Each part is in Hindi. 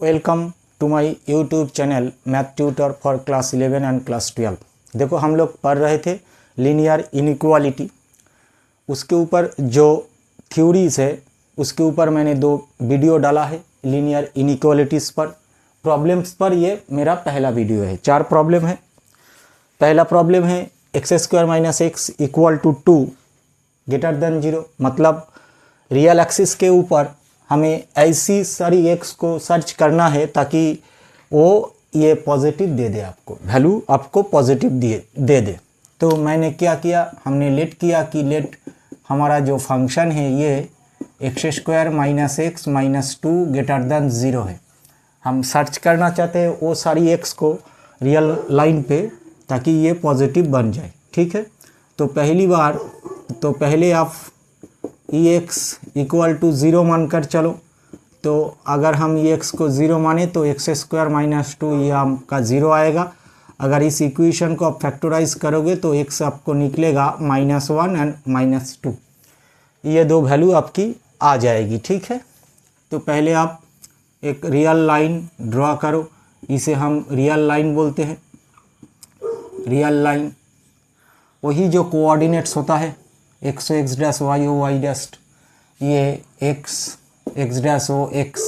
Welcome to my YouTube channel math tutor for class 11 and class 12। देखो हम लोग पढ़ रहे थे लीनियर इनइक्वालिटी। उसके ऊपर जो थ्योरीज है उसके ऊपर मैंने 2 वीडियो डाला है लीनियर इनइक्वालिटीज़ पर, प्रॉब्लम्स पर। ये मेरा पहला वीडियो है। 4 प्रॉब्लम है। पहला प्रॉब्लम है x² - x = 2 ग्रेटर देन 0, मतलब रियल एक्सिस के ऊपर हमें ऐसी सारी एक्स को सर्च करना है ताकि वो ये पॉजिटिव दे दे, आपको वैल्यू आपको पॉजिटिव दे दे। तो मैंने क्या किया, हमने लेट किया कि लेट हमारा जो फंक्शन है ये x² - x - 2 ग्रेटर देन 0 है। हम सर्च करना चाहते हैं वो सारी एक्स को रियल लाइन पे ताकि ये पॉजिटिव बन जाए। ठीक है, तो पहले आप Ex = 0 मानकर चलो। तो अगर हम Ex को 0 माने तो x² - 2 ये आपका 0 आएगा। अगर इस इक्वेशन को आप फैक्टराइज करोगे तो x आपको निकलेगा -1 एंड -2, ये 2 वैल्यू आपकी आ जाएगी। ठीक है, तो पहले आप एक रियल लाइन ड्रॉ करो, इसे हम रियल लाइन बोलते हैं। रियल लाइन वही जो कोऑर्डिनेट्स होता है x o x dash y o y dash, ये x डैश o x,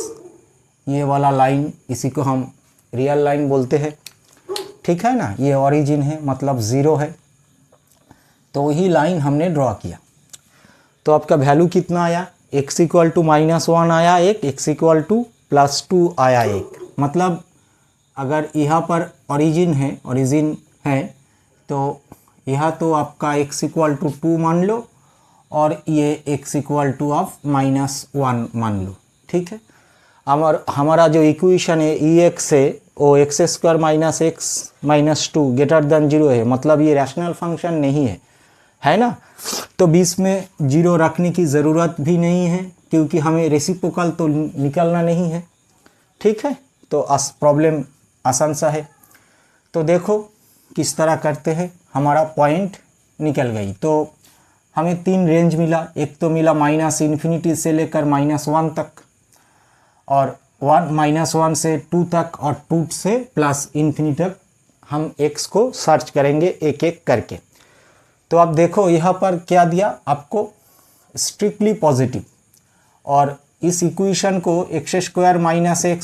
ये वाला लाइन, इसी को हम रियल लाइन बोलते हैं। ठीक है ना, ये ओरिजिन है मतलब 0 है। तो वही लाइन हमने ड्रॉ किया। तो आपका वैल्यू कितना आया, x = -1 आया एक, x = +2 आया एक। मतलब अगर यहाँ पर ओरिजिन है तो यह तो आपका x = 2 मान लो और ये x = आप -1 मान लो। ठीक है, हमारा जो इक्वेशन है Ex है वो x² - x - 2 ग्रेटर देन 0 है, मतलब ये रैशनल फंक्शन नहीं है ना। तो बीच में 0 रखने की ज़रूरत भी नहीं है क्योंकि हमें रेसिप्रोकल तो निकलना नहीं है। ठीक है, तो प्रॉब्लम आसान सा है। तो देखो किस तरह करते हैं। हमारा पॉइंट निकल गई तो हमें 3 रेंज मिला। एक तो मिला -∞ से लेकर -1 तक, और -1 से 2 तक, और 2 से +∞ तक हम x को सर्च करेंगे एक एक करके। तो आप देखो यहाँ पर क्या दिया आपको, स्ट्रिक्टली पॉजिटिव। और इस इक्वेशन को x² - x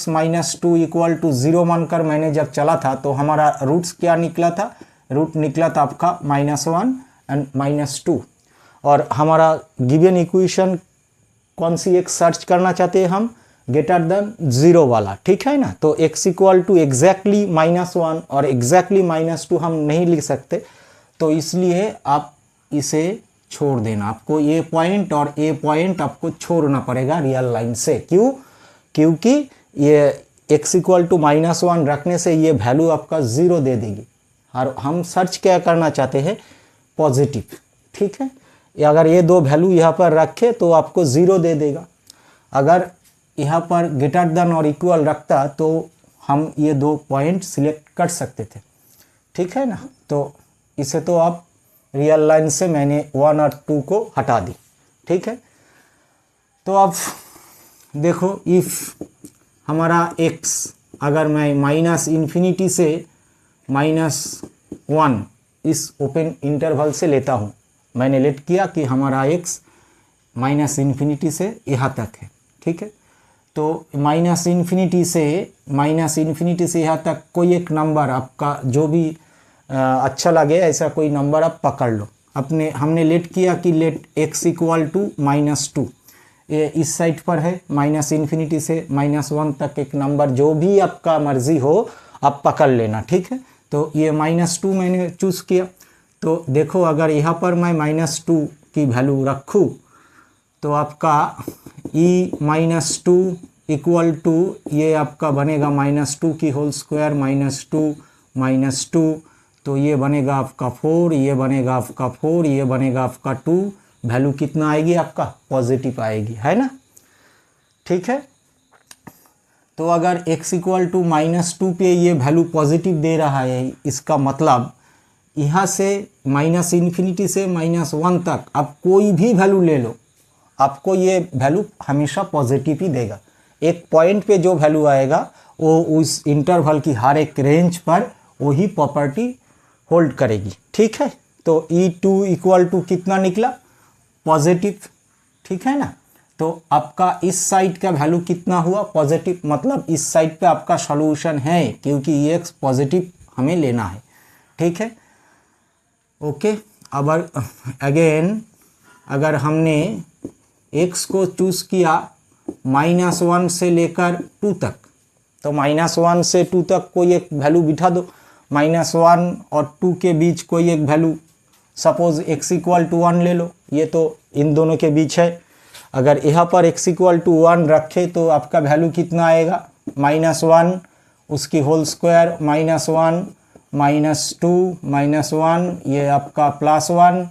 - 2 = 0 मानकर मैंने जब चला था तो हमारा रूट्स क्या निकला था, रूट निकला था आपका -1 एंड -2। और हमारा गिवन इक्वेशन कौन सी एक सर्च करना चाहते हैं हम, ग्रेटर देन 0 वाला। ठीक है ना, तो x = एग्जैक्टली -1 और एग्जैक्टली -2 हम नहीं लिख सकते, तो इसलिए आप इसे छोड़ देना। आपको ये पॉइंट और ये पॉइंट आपको छोड़ना पड़ेगा रियल लाइन से। क्यों? क्योंकि ये x = -1 रखने से ये वैल्यू आपका 0 दे देगी और हम सर्च क्या करना चाहते हैं, पॉजिटिव। ठीक है, अगर ये 2 वैल्यू यहाँ पर रखे तो आपको 0 दे देगा। अगर यहाँ पर ग्रेटर देन और इक्वल रखता तो हम ये 2 पॉइंट सिलेक्ट कर सकते थे। ठीक है ना, तो इसे तो आप रियल लाइन से मैंने 1 और 2 को हटा दी। ठीक है, तो अब देखो इफ हमारा x अगर मैं -∞ से -1 इस ओपन इंटरवल से लेता हूँ, मैंने लेट किया कि हमारा x -∞ से यहाँ तक है। ठीक है, तो -∞ से यहाँ तक कोई एक नंबर आपका जो भी अच्छा लगे ऐसा कोई नंबर आप पकड़ लो। हमने लेट किया कि लेट x = -2, ये इस साइड पर है, -∞ से -1 तक एक नंबर जो भी आपका मर्जी हो आप पकड़ लेना। ठीक है, तो ये -2 मैंने चूज़ किया। तो देखो अगर यहाँ पर मैं -2 की वैल्यू रखूँ तो आपका e -2 = ये आपका बनेगा -2 की होल स्क्वायर -2 तो ये बनेगा आपका 4, ये बनेगा आपका 4, ये बनेगा आपका 2। वैल्यू कितना आएगी आपका, पॉजिटिव आएगी, है ना। ठीक है, तो अगर x = -2 पे ये वैल्यू पॉजिटिव दे रहा है, इसका मतलब यहाँ से -∞ से -1 तक आप कोई भी वैल्यू ले लो, आपको ये वैल्यू हमेशा पॉजिटिव ही देगा। एक पॉइंट पे जो वैल्यू आएगा वो उस इंटरवल की हर एक रेंज पर वही प्रॉपर्टी होल्ड करेगी। ठीक है, तो E2 इक्वल टू कितना निकला, पॉजिटिव। ठीक है ना, तो आपका इस साइड का वैल्यू कितना हुआ, पॉजिटिव, मतलब इस साइड पे आपका सॉल्यूशन है क्योंकि Ex पॉजिटिव हमें लेना है। ठीक है, ओके। अब अगेन अगर हमने x को चूज़ किया -1 से लेकर 2 तक, तो -1 से 2 तक कोई एक वैल्यू बिठा दो, -1 और 2 के बीच कोई एक value, suppose x equal to 1 ले लो, ये तो इन दोनों के बीच है। अगर यहाँ पर x इक्वल टू 1 रखे तो आपका वैल्यू कितना आएगा, -1 उसकी होल स्क्वायर, -1 -2 -1, ये आपका +1,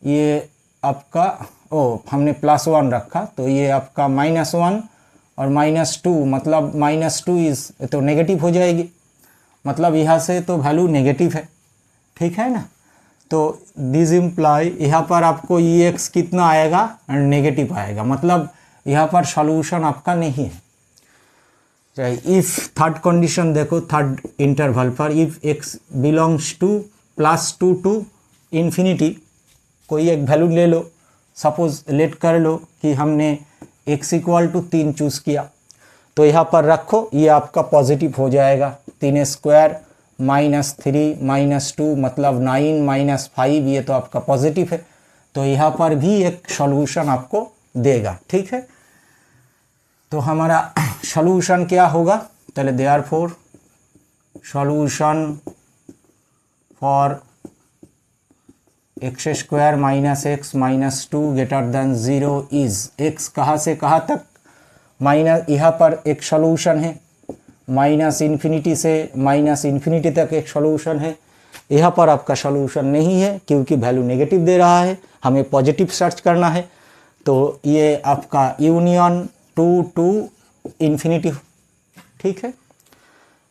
ये आपका हमने +1 रखा तो ये आपका -1 और -2, मतलब -2 इस तो नेगेटिव हो जाएगी, मतलब यहाँ से तो वैल्यू नेगेटिव है। ठीक है ना, तो दिस इम्प्लाई यहाँ पर आपको Ex कितना आएगा, नेगेटिव आएगा, मतलब यहाँ पर सॉल्यूशन आपका नहीं है। इफ थर्ड कंडीशन देखो, थर्ड इंटरवल पर if x belongs to +2 to infinity, कोई एक वैल्यू ले लो, सपोज लेट कर लो कि हमने x इक्वल टू 3 चूज़ किया, तो यहाँ पर रखो, ये आपका पॉजिटिव हो जाएगा। 3 स्क्वायर -3 -2 मतलब 9 -5, ये तो आपका पॉजिटिव है, तो यहाँ पर भी एक सॉल्यूशन आपको देगा। ठीक है, तो हमारा सॉल्यूशन क्या होगा, चले therefore solution for x² -x -2 greater than 0 is, x कहाँ से कहाँ तक, माइनस, यहाँ पर एक सॉल्यूशन है, -∞ से -∞ तक एक सॉल्यूशन है। यहाँ पर आपका सॉल्यूशन नहीं है क्योंकि वैल्यू नेगेटिव दे रहा है, हमें पॉजिटिव सर्च करना है, तो ये आपका यूनियन टू इन्फिनिटी। ठीक है,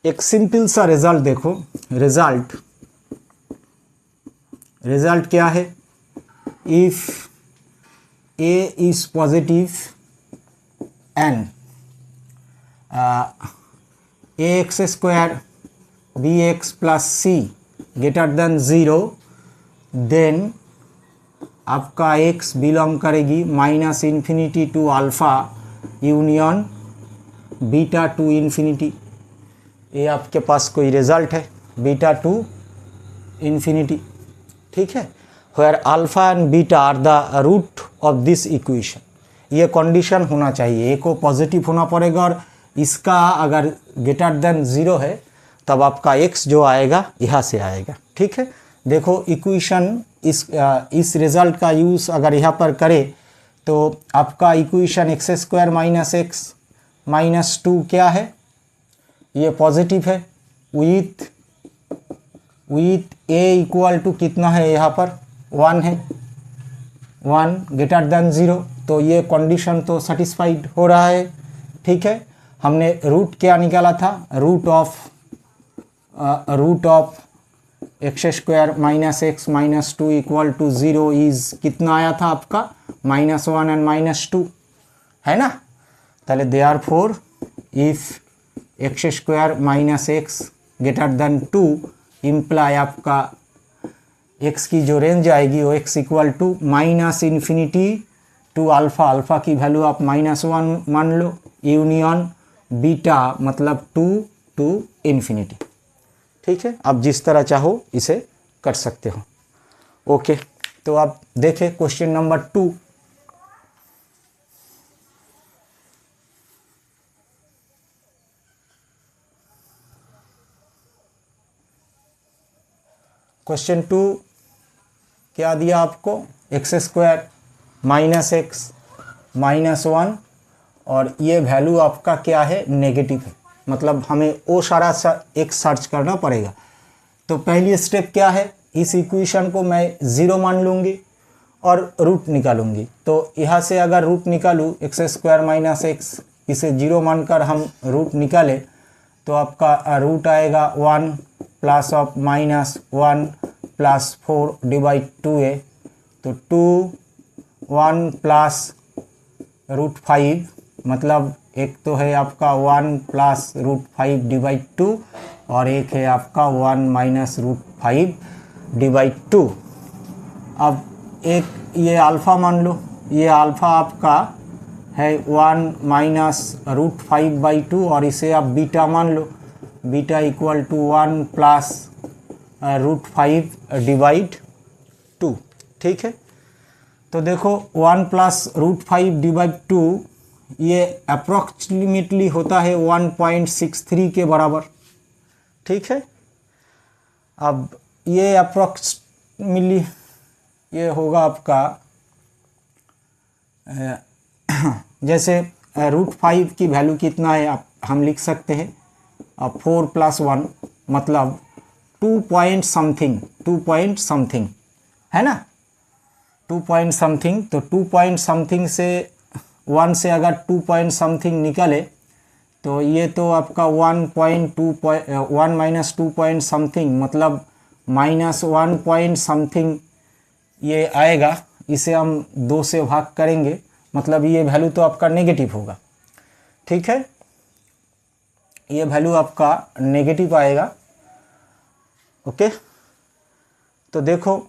एक सिंपल सा रिजल्ट देखो, रिजल्ट क्या है, if a is positive and ax² bx + c greater than 0, then आपका x बिलोंग करेगी -∞ to alpha union beta to infinity. ये आपके पास कोई रिजल्ट है, बीटा टू इन्फिनिटी। ठीक है, where alpha and beta are the root of this equation, ये कंडीशन होना चाहिए, एक को पॉजिटिव होना पड़ेगा और इसका अगर ग्रेटर देन 0 है तब आपका x जो आएगा यहाँ से आएगा। ठीक है, देखो इक्वेशन इस रिजल्ट का यूज़ अगर यहाँ पर करें तो आपका इक्वेशन x² -x -2 क्या है, ये पॉजिटिव है, विथ a इक्वल टू कितना है, यहाँ पर 1 है, 1 ग्रेटर देन 0, तो ये कंडीशन तो सेटिस्फाइड हो रहा है। ठीक है, हमने रूट क्या निकाला था, root of x² -x -2 equal to 0 is कितना आया था आपका, -1 एंड -2 है ना। ताहले therefore if x² -x greater than 2 imply आपका x की जो रेंज आएगी वो x equal to -∞ to alpha की वैल्यू आप -1 मान लो, यूनियन बीटा मतलब 2 टू इन्फिनिटी। ठीक है, आप जिस तरह चाहो इसे कर सकते हो। ओके, तो आप देखें क्वेश्चन नंबर 2। क्वेश्चन 2 क्या दिया आपको, x² -x -1 और ये वैल्यू आपका क्या है, नेगेटिव है, मतलब हमें वो सारा एक सर्च करना पड़ेगा। तो पहली स्टेप क्या है, इस इक्वेशन को मैं 0 मान लूँगी और रूट निकालूंगी। तो यहाँ से अगर रूट निकालूँ x² -x, इसे 0 मानकर हम रूट निकाले तो आपका रूट आएगा 1 plus of -1 plus 4 divide 2a, तो 2 1 प्लस √5 मतलब एक तो है आपका 1 प्लस √5 डिवाइड 2 और एक है आपका 1 माइनस √5 डिवाइड 2। अब एक ये अल्फ़ा मान लो, ये अल्फ़ा आपका है 1 माइनस √5/2 और इसे आप बीटा मान लो, beta equal to 1 plus √5 divide 2। ठीक है, तो देखो 1 प्लस √5 डिवाइड 2 ये अप्रॉक्सीमेटली होता है 1.63 के बराबर। ठीक है, अब ये अप्रॉक्सीमेटली ये होगा आपका जैसे √5 की वैल्यू कितना है आप हम लिख सकते हैं 4 + 1 मतलब 2 पॉइंट समथिंग है ना, 2 पॉइंट समथिंग। तो 2 पॉइंट समथिंग से 1 से अगर 2 पॉइंट समथिंग निकले तो ये तो आपका 1 माइनस 2 पॉइंट समथिंग मतलब -1 पॉइंट समथिंग ये आएगा। इसे हम 2 से भाग करेंगे मतलब ये वैल्यू तो आपका नेगेटिव होगा। ठीक है, ये वैल्यू आपका नेगेटिव आएगा। ओके, तो देखो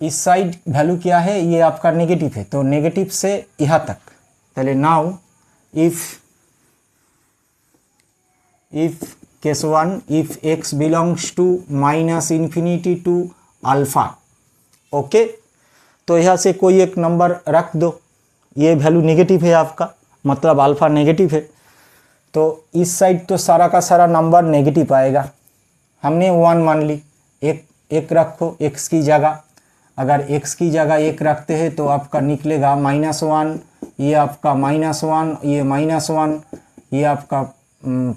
इस साइड वैल्यू क्या है, ये आपका नेगेटिव है, तो नेगेटिव से यहाँ तक। पहले now if case 1 if x belongs to -∞ to alpha. Okay, तो यहाँ से कोई एक नंबर रख दो, ये वैल्यू नेगेटिव है आपका मतलब अल्फा नेगेटिव है, तो इस साइड तो सारा का सारा नंबर नेगेटिव आएगा। हमने 1 मान ली, एक रखो x की जगह, अगर x की जगह 1 रखते हैं तो आपका निकलेगा -1, ये आपका -1, ये -1, ये आपका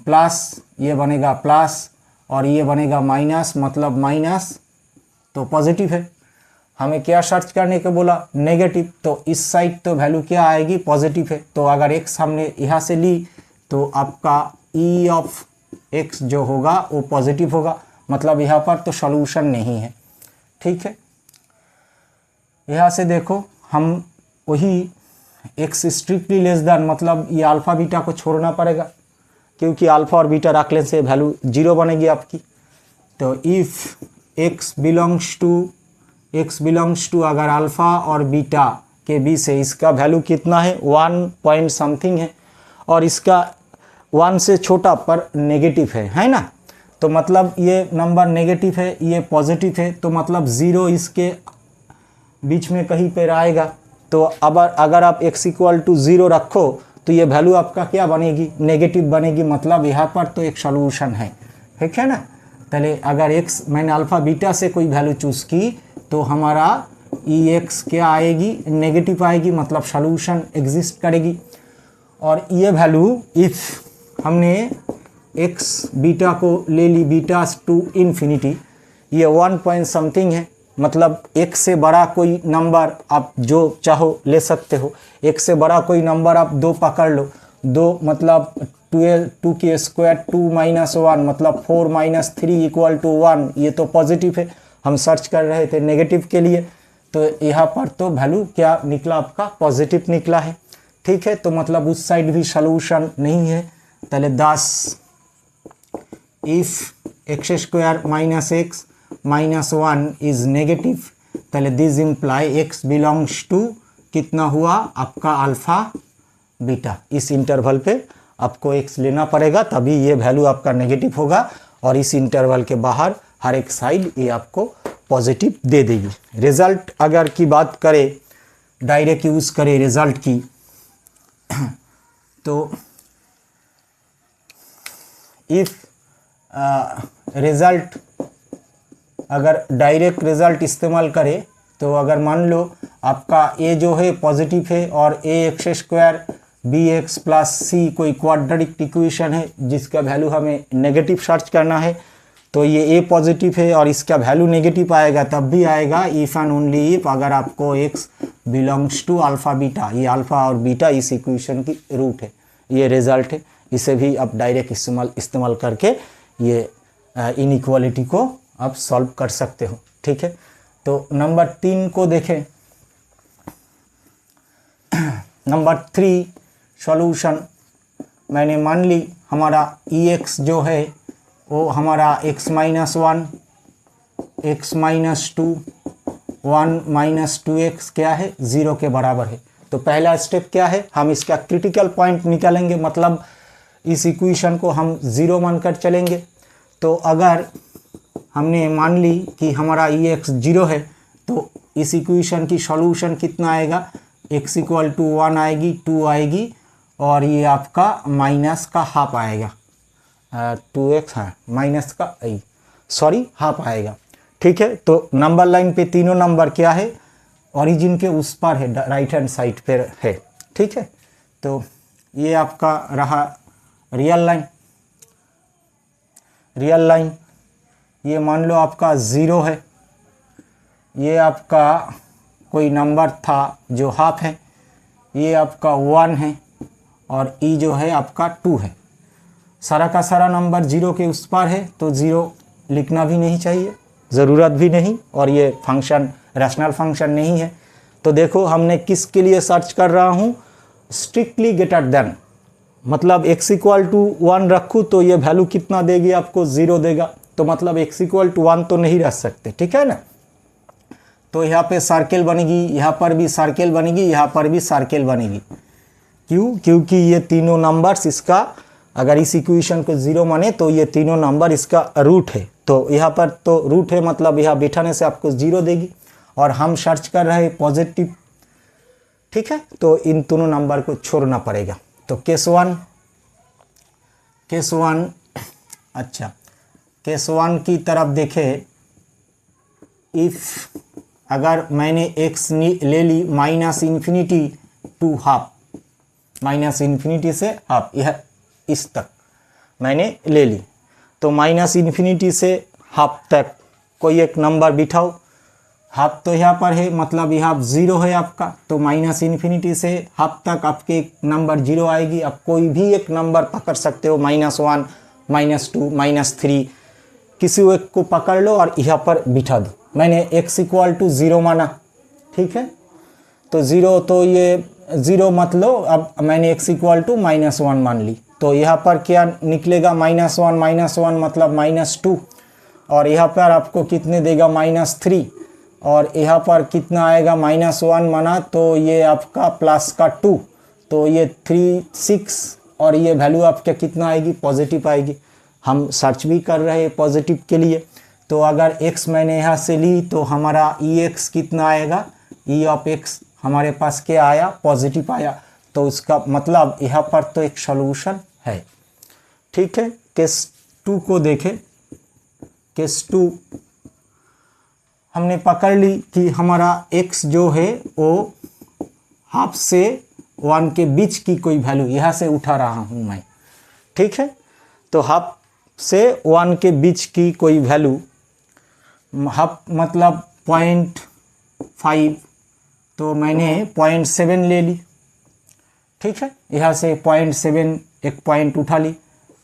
प्लस, ये बनेगा प्लस और ये बनेगा माइनस मतलब माइनस, तो पॉजिटिव है। हमें क्या सर्च करने को बोला, नेगेटिव, तो इस साइड तो वैल्यू क्या आएगी, पॉजिटिव है। तो अगर x हमने यहाँ से ली तो आपका e ऑफ x जो होगा वो पॉजिटिव होगा, मतलब यहाँ पर तो सॉल्यूशन नहीं है। ठीक है, यहाँ से देखो हम वही x स्ट्रिक्टली लेस देन मतलब ये अल्फ़ा बीटा को छोड़ना पड़ेगा क्योंकि अल्फ़ा और बीटा रखने से वैल्यू 0 बनेगी आपकी। तो इफ़ x बिलोंग्स टू अगर अल्फ़ा और बीटा के बीच से इसका वैल्यू कितना है 1 पॉइंट समथिंग है और इसका 1 से छोटा पर नेगेटिव है ना, तो मतलब ये नंबर नेगेटिव है, ये पॉजिटिव है, तो मतलब 0 इसके बीच में कहीं पर आएगा। तो अब अगर आप x = 0 रखो तो ये वैल्यू आपका क्या बनेगी, नेगेटिव बनेगी, मतलब यहाँ पर तो एक सॉल्यूशन है। ठीक है ना, पहले अगर x मैंने अल्फ़ा बीटा से कोई वैल्यू चूज़ की तो हमारा ex क्या आएगी, नेगेटिव आएगी, मतलब सॉल्यूशन एग्जिस्ट करेगी। और ये वैल्यू इफ़ हमने x बीटा को ले ली बीटा टू इन्फिनिटी, ये 1 पॉइंट समथिंग है, मतलब एक से बड़ा कोई नंबर आप जो चाहो ले सकते हो। एक से बड़ा कोई नंबर आप 2 पकड़ लो, 2 मतलब 2 की स्क्वायर 2 - 1 मतलब 4 - 3 = 1, ये तो पॉजिटिव है। हम सर्च कर रहे थे नेगेटिव के लिए, तो यहाँ पर तो वैल्यू क्या निकला आपका, पॉजिटिव निकला है। ठीक है, तो मतलब उस साइड भी सॉल्यूशन नहीं है। पहले 10 if x² - x -1 is negative, पहले this imply x belongs to कितना हुआ आपका अल्फ़ा बीटा। इस इंटरवल पे आपको x लेना पड़ेगा तभी ये वैल्यू आपका नेगेटिव होगा और इस इंटरवल के बाहर हर एक साइड ये आपको पॉजिटिव दे देगी। रिज़ल्ट अगर की बात करें, डायरेक्ट यूज़ करें रिज़ल्ट की, तो इफ़ रिज़ल्ट अगर डायरेक्ट रिज़ल्ट इस्तेमाल करें तो अगर मान लो आपका a जो है पॉजिटिव है और ax² bx + c कोई क्वाड्रेटिक इक्वेशन है जिसका वैल्यू हमें नेगेटिव सर्च करना है, तो ये a पॉजिटिव है और इसका वैल्यू नेगेटिव आएगा, तब भी आएगा इफ़ एंड ओनली इफ़ अगर आपको x belongs to alpha beta, ये अल्फ़ा और बीटा इस इक्वेशन की रूट है, ये रिज़ल्ट है। इसे भी आप डायरेक्ट इस्तेमाल करके ये इनइक्वालिटी को आप सॉल्व कर सकते हो। ठीक है, तो नंबर 3 को देखें। नंबर 3 सॉल्यूशन मैंने मान ली हमारा Ex जो है वो हमारा x minus 1, x minus 2, 1 minus 2x क्या है 0 के बराबर है। तो पहला स्टेप क्या है, हम इसका क्रिटिकल पॉइंट निकालेंगे, मतलब इस इक्वेशन को हम 0 मानकर चलेंगे। तो अगर हमने मान ली कि हमारा Ex 0 है तो इस इक्वेशन की सॉल्यूशन कितना आएगा, x इक्वल टू 1 आएगी, 2 आएगी और ये आपका माइनस का हाफ आएगा, 2x है माइनस का सॉरी हाफ आएगा। ठीक है, तो नंबर लाइन पे तीनों नंबर क्या है, ओरिजिन के उस पर है, राइट हैंड साइड पर है। ठीक है, तो ये आपका रहा रियल लाइन। रियल लाइन ये मान लो आपका 0 है, ये आपका कोई नंबर था जो हाफ है, ये आपका 1 है और ई जो है आपका 2 है। सारा का सारा नंबर 0 के उस पार है तो 0 लिखना भी नहीं चाहिए, ज़रूरत भी नहीं, और ये फंक्शन रैशनल फंक्शन नहीं है। तो देखो हमने किसके लिए सर्च कर रहा हूँ, स्ट्रिक्टली ग्रेटर देन, मतलब x इक्वल टू 1 रखूँ तो ये वैल्यू कितना देगी आपको 0 देगा, तो मतलब x इक्वल टू 1 तो नहीं रख सकते। ठीक है ना, तो यहाँ पे सर्किल बनेगी, यहाँ पर भी सर्किल बनेगी, यहाँ पर भी सर्किल बनेगी। क्यों, क्योंकि ये तीनों नंबर्स इसका, अगर इस इक्वेशन को 0 माने तो ये तीनों नंबर इसका रूट है, तो यहाँ पर तो रूट है मतलब यहाँ बिठाने से आपको 0 देगी, और हम सर्च कर रहे हैं पॉजिटिव। ठीक है, तो इन दोनों नंबर को छोड़ना पड़ेगा। तो केस वन अच्छा, केस 1 की तरफ देखें, इफ़ अगर मैंने x ले ली minus infinity to half, minus infinity से हाफ, यह इस तक मैंने ले ली, तो माइनस इन्फिनिटी से हाफ तक कोई एक नंबर बिठाओ। हाफ तो यहाँ पर है, मतलब यहाँ 0 है आपका, तो माइनस इन्फिनिटी से हाफ तक आपके एक नंबर 0 आएगी। आप कोई भी एक नंबर पकड़ सकते हो, -1, -2, -3, किसी एक को पकड़ लो और यहाँ पर बिठा दो। मैंने x इक्वल टू 0 माना, ठीक है, तो 0, तो ये 0 मत लो, अब मैंने x इक्वल टू -1 मान ली, तो यहाँ पर क्या निकलेगा, -1 मतलब -2, और यहाँ पर आपको कितने देगा -3, और यहाँ पर कितना आएगा, -1 माना तो ये आपका प्लस का 2, तो ये 3, 6, और ये वैल्यू आपका कितना आएगी, पॉजिटिव आएगी। हम सर्च भी कर रहे हैं पॉजिटिव के लिए, तो अगर x मैंने यहाँ से ली तो हमारा Ex कितना आएगा, E ऑफ x हमारे पास क्या आया, पॉजिटिव आया, तो उसका मतलब यहाँ पर तो एक सॉल्यूशन है। ठीक है, केस 2 को देखें। केस 2 हमने पकड़ ली कि हमारा x जो है वो हाफ से 1 के बीच की कोई वैल्यू, यहाँ से उठा रहा हूँ मैं, ठीक है, तो हाफ से 1 के बीच की कोई वैल्यू, हाफ मतलब 0.5, तो मैंने 0.7 ले ली, ठीक है, यहाँ से 0.7 एक पॉइंट उठा ली,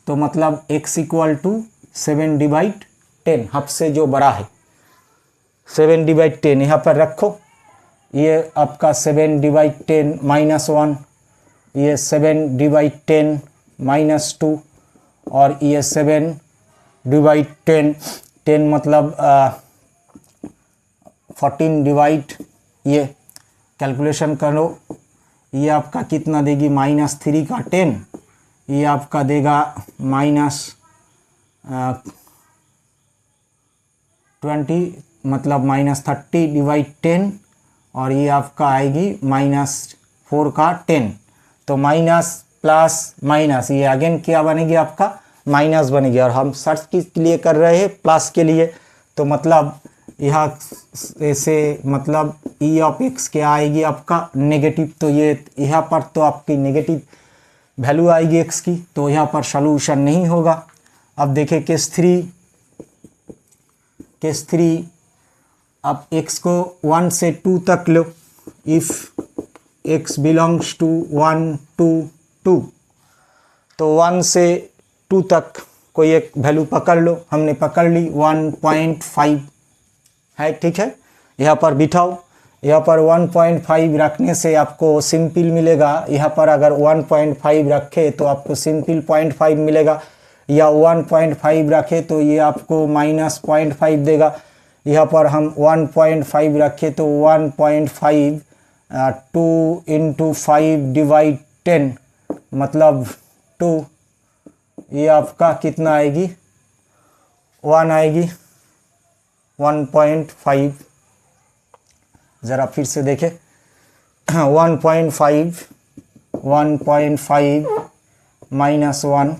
तो मतलब x इक्वल टू 7/10, हाफ से जो बड़ा है 7/10 यहाँ पर रखो, ये आपका 7/10 -1, ये 7/10 -2, और ये 7/10, 10 मतलब 14 ये कैलकुलेशन करो, ये आपका कितना देगी, -3 का 10, ये आपका देगा -20 मतलब -30/10, और ये आपका आएगी -4 का 10, तो माइनस प्लस माइनस, ये अगेन क्या बनेगी आपका, माइनस बनेगी, और हम सर्च किस लिए कर रहे हैं, प्लस के लिए, तो मतलब यहाँ ऐसे मतलब E ऑफ x क्या आएगी आपका, नेगेटिव, तो ये यहाँ पर तो आपकी नेगेटिव वैल्यू आएगी x की, तो यहाँ पर सॉल्यूशन नहीं होगा। अब देखें केस 3, अब x को 1 से 2 तक लो, if x belongs to 1 to 2, तो 1 से 2 तक कोई एक वैल्यू पकड़ लो, हमने पकड़ ली 1.5 है, ठीक है, यहाँ पर बिठाओ, यहाँ पर 1.5 रखने से आपको सिंपल मिलेगा। यहाँ पर अगर 1.5 रखे तो आपको सिंपल 0.5 मिलेगा, या 1.5 रखे तो ये आपको -0.5 देगा। यहाँ पर हम 1.5 रखे तो 1.5 2 × 5 / 10 मतलब 2, ये आपका कितना आएगी 1 आएगी 1.5। ज़रा फिर से देखें 1.5 -1,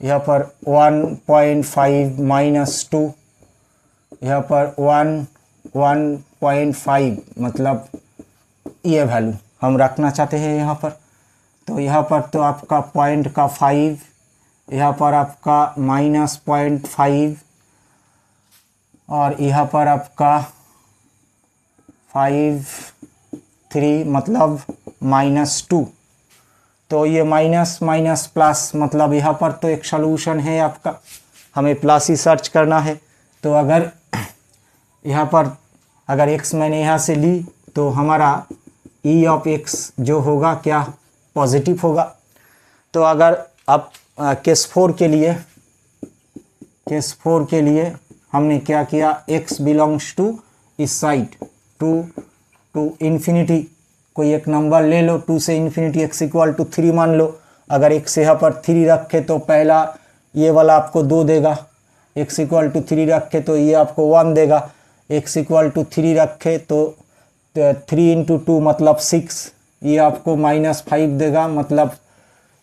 यहाँ पर 1.5 -2, यहाँ पर 1.5 मतलब ये वैल्यू हम रखना चाहते हैं यहाँ पर। तो यहाँ पर तो आपका पॉइंट का 5, यहाँ पर आपका -0.5 और यहाँ पर आपका 5 3 मतलब -2। तो ये माइनस माइनस प्लस मतलब यहाँ पर तो एक सॉल्यूशन है आपका, हमें प्लस ही सर्च करना है। तो अगर यहाँ पर अगर x मैंने यहाँ से ली तो हमारा e ऑफ x जो होगा क्या पॉजिटिव होगा। तो अगर आप केस 4 के लिए हमने क्या किया, x बिलोंग्स टू इस साइड 2 to इन्फिनिटी, कोई एक नंबर ले लो 2 से इन्फिनिटी, x = 3 मान लो। अगर x यहाँ पर 3 रखे तो पहला ये वाला आपको 2 देगा, x = 3 रखे तो ये आपको 1 देगा, x = 3 रखे तो 3 × 2 मतलब 6, ये आपको -5 देगा मतलब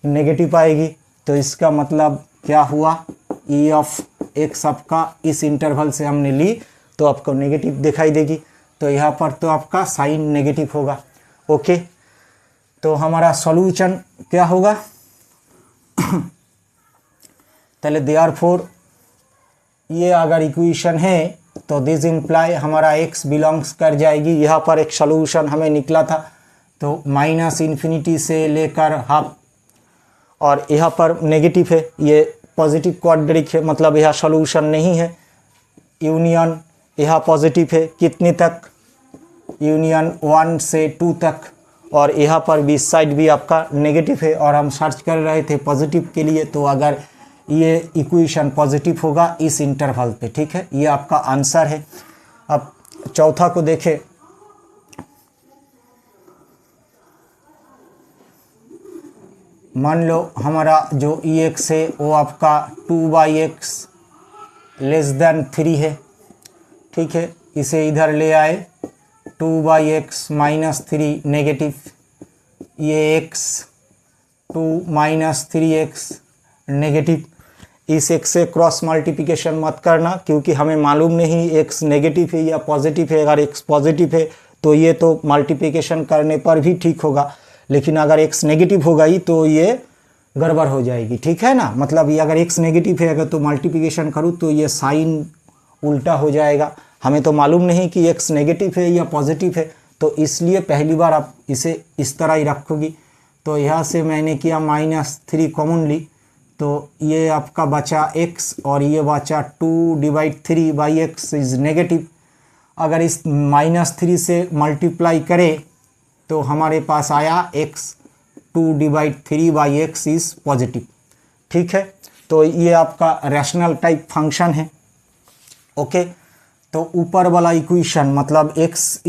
नेगेटिव आएगी। तो इसका मतलब क्या हुआ, e ऑफ x आपका इस इंटरवल से हमने ली तो आपको नेगेटिव दिखाई देगी। तो यहाँ पर तो आपका साइन नेगेटिव होगा। ओके, तो हमारा सॉल्यूशन क्या होगा पहले देयरफॉर ये अगर इक्वेशन है तो दिस इम्प्लाई हमारा x बिलोंग्स कर जाएगी। यहाँ पर एक सॉल्यूशन हमें निकला था तो -∞ से लेकर हाफ, और यहाँ पर नेगेटिव है, ये पॉजिटिव क्वाड्रेटिक है मतलब यह सॉल्यूशन नहीं है। यूनियन यहाँ पॉजिटिव है कितने तक, यूनियन 1 से 2 तक, और यहाँ पर भी साइड भी आपका नेगेटिव है और हम सर्च कर रहे थे पॉजिटिव के लिए। तो अगर ये इक्वेशन पॉजिटिव होगा इस इंटरवल पे, ठीक है, ये आपका आंसर है। अब चौथा को देखें, मान लो हमारा जो ex है वो आपका 2/x < 3 है, ठीक है, इसे इधर ले आए 2/x - 3 नेगेटिव, ये x 2 - 3x नेगेटिव। इस x से क्रॉस मल्टीप्लिकेशन मत करना क्योंकि हमें मालूम नहीं x नेगेटिव है या पॉजिटिव है। अगर x पॉजिटिव है तो ये तो मल्टीप्लिकेशन करने पर भी ठीक होगा, लेकिन अगर x नेगेटिव होगा ही तो ये गड़बड़ हो जाएगी, ठीक है ना। मतलब ये अगर x नेगेटिव है अगर तो मल्टीप्लिकेशन करूँ तो ये साइन उल्टा हो जाएगा। हमें तो मालूम नहीं कि x नेगेटिव है या पॉजिटिव है, तो इसलिए पहली बार आप इसे इस तरह ही रखोगी। तो यहाँ से मैंने किया -3 कॉमन ली, तो ये आपका बचा x और ये बचा 2/3/x इज़ नेगेटिव। अगर इस -3 से मल्टीप्लाई करें तो हमारे पास आया x 2/3/x इज़ पॉजिटिव, ठीक है। तो ये आपका रैशनल टाइप फंक्शन है। ओके, तो ऊपर वाला इक्वेशन मतलब x =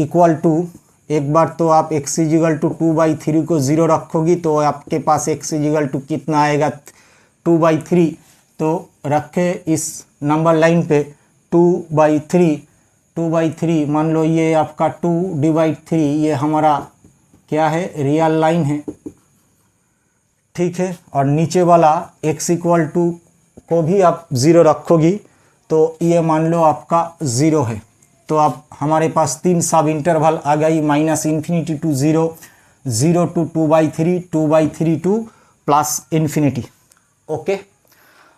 एक बार तो आप x = 2/3 को 0 रखोगी तो आपके पास x = कितना आएगा 2/3। तो रखे इस नंबर लाइन पे 2/3 मान लो ये आपका 2/3 ये हमारा क्या है रियल लाइन है, ठीक है। और नीचे वाला x = को भी आप 0 रखोगी तो ये मान लो आपका 0 है। तो अब हमारे पास 3 सब इंटरवल आ गई -∞ to 0, 0 to 2/3, 2/3 to +∞। ओके,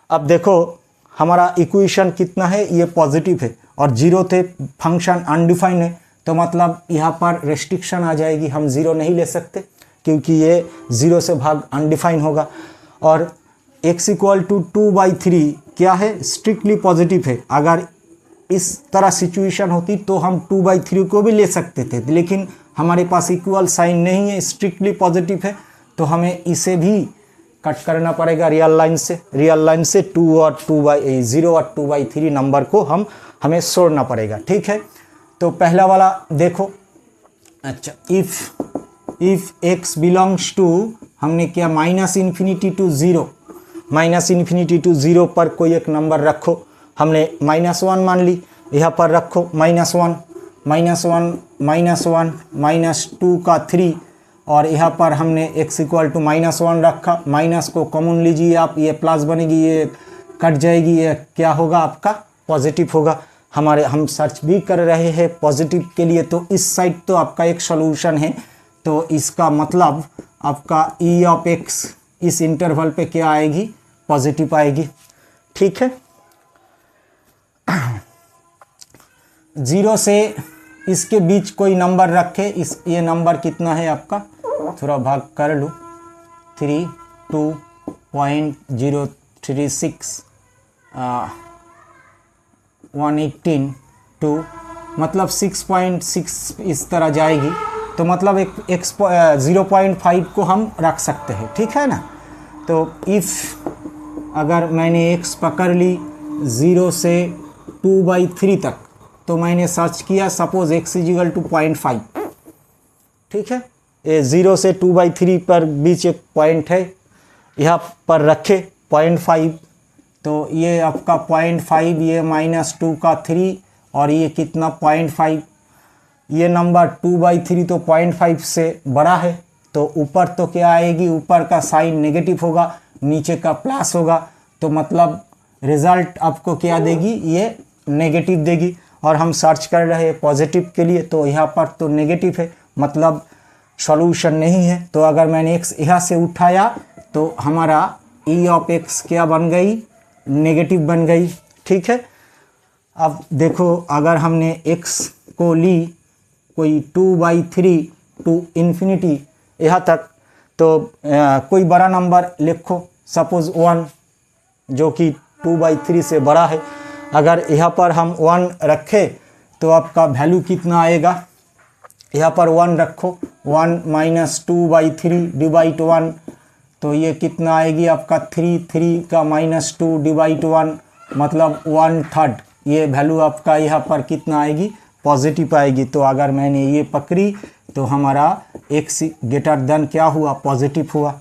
अब देखो हमारा इक्वेशन कितना है, ये पॉजिटिव है और 0 थे, फंक्शन अनडिफाइंड है, तो मतलब यहाँ पर रेस्ट्रिक्शन आ जाएगी, हम 0 नहीं ले सकते क्योंकि ये 0 से भाग अनडिफाइंड होगा। और x = 2/3 क्या है, स्ट्रिक्टली पॉजिटिव है। अगर इस तरह सिचुएशन होती तो हम 2/3 को भी ले सकते थे, लेकिन हमारे पास इक्वल साइन नहीं है, स्ट्रिक्टली पॉजिटिव है, तो हमें इसे भी कट करना पड़ेगा रियल लाइन से। 0 और 2/3 नंबर को हमें छोड़ना पड़ेगा। ठीक है, तो पहला वाला देखो। अच्छा, इफ़ x बिलोंग्स टू, हमने क्या, -∞ to 0, -∞ to 0 पर कोई एक नंबर रखो। हमने -1 मान ली, यहाँ पर रखो -1, -2 का 3, और यहाँ पर हमने x = -1 रखा। माइनस को कॉमन लीजिए आप, ये प्लस बनेगी, ये कट जाएगी, ये क्या होगा आपका, पॉजिटिव होगा। हम सर्च भी कर रहे हैं पॉजिटिव के लिए, तो इस साइड तो आपका एक सॉल्यूशन है, तो इसका मतलब आपका e(x) इस इंटरवल पे क्या आएगी, पॉजिटिव आएगी। ठीक है, 0 से इसके बीच कोई नंबर रखे। ये नंबर कितना है आपका, थोड़ा भाग कर लो, 2.036 118 2, मतलब 6.6 इस तरह जाएगी, तो मतलब एक 0.5 को हम रख सकते हैं। ठीक है ना, तो इफ़ अगर मैंने x पकड़ ली 0 से 2/3 तक, तो मैंने सर्च किया, सपोज x = 0.5। ठीक है, ये 0 से 2/3 पर बीच एक पॉइंट है, यहाँ पर रखे 0.5, तो ये आपका 0.5, ये -2 का 3, और ये कितना 0.5, ये नंबर 2/3 तो 0.5 से बड़ा है, तो ऊपर तो क्या आएगी, ऊपर का साइन नेगेटिव होगा, नीचे का प्लस होगा, तो मतलब रिज़ल्ट आपको क्या देगी, ये नेगेटिव देगी। और हम सर्च कर रहे हैं पॉजिटिव के लिए, तो यहाँ पर तो नेगेटिव है, मतलब सॉल्यूशन नहीं है। तो अगर मैंने x यहाँ से उठाया, तो हमारा e(x) क्या बन गई, नेगेटिव बन गई। ठीक है, अब देखो, अगर हमने x को ली कोई 2/3 टू इन्फिनिटी यहाँ तक, तो कोई बड़ा नंबर लिखो, सपोज 1, जो कि 2/3 से बड़ा है। अगर यहाँ पर हम 1 रखें, तो आपका वैल्यू कितना आएगा, यहाँ पर 1 रखो, 1 - 2/3 डिवाइड 1, तो ये कितना आएगी आपका 3 का -2 डिवाइड 1, मतलब 1/3। ये वैल्यू आपका यहाँ पर कितना आएगी, पॉजिटिव आएगी। तो अगर मैंने ये पकड़ी, तो हमारा x > क्या हुआ, पॉजिटिव हुआ।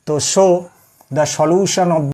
तो शो द सॉल्यूशन ऑफ